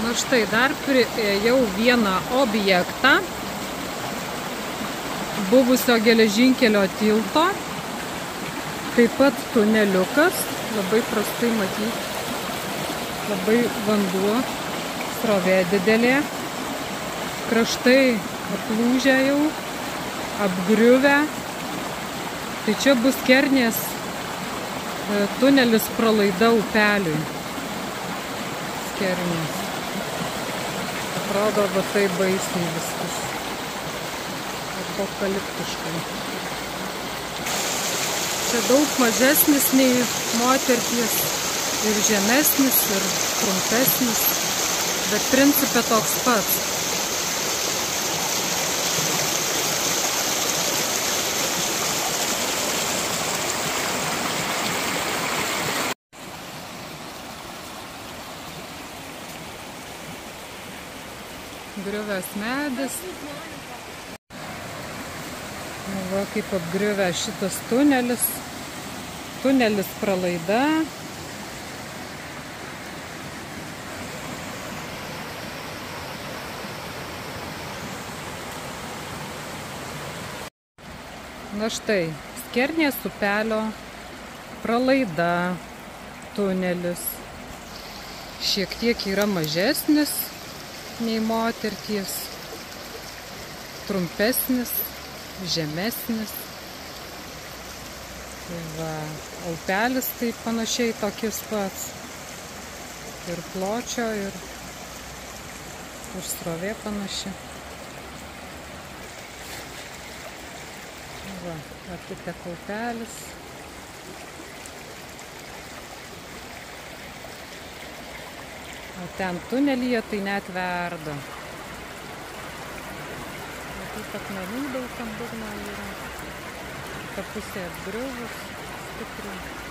Na štai, dar priėjau vieną objektą buvusio geležinkelio tilto, taip pat tuneliukas, labai prastai matyti, labai vanduo, srovė didelė, kraštai aplūžę jau, apgriuvę, tai čia bus Kernės tunelis pralaida upeliui. Kernės. Atrodo, va tai baisiai viskas. Apokaliptiškai. Čia daug mažesnis nei Moterties ir žemesnis ir trumpesnis, bet principe toks pats. Griuvęs medis. Va, kaip apgriuvęs šitas tunelis. Tunelis pralaida. Na štai, Kernės upelio pralaida, tunelis. Šiek tiek yra mažesnis nei Moterties, trumpesnis, žemesnis. Tai va, upelis tai panašiai tokis pats. Ir pločio, ir srovė panaši. Va, atiteka upelis. O ten tunelyje tai net verda. Taip akmenų daug ant dugno yra. Ta pusė apgriuvus stipriai.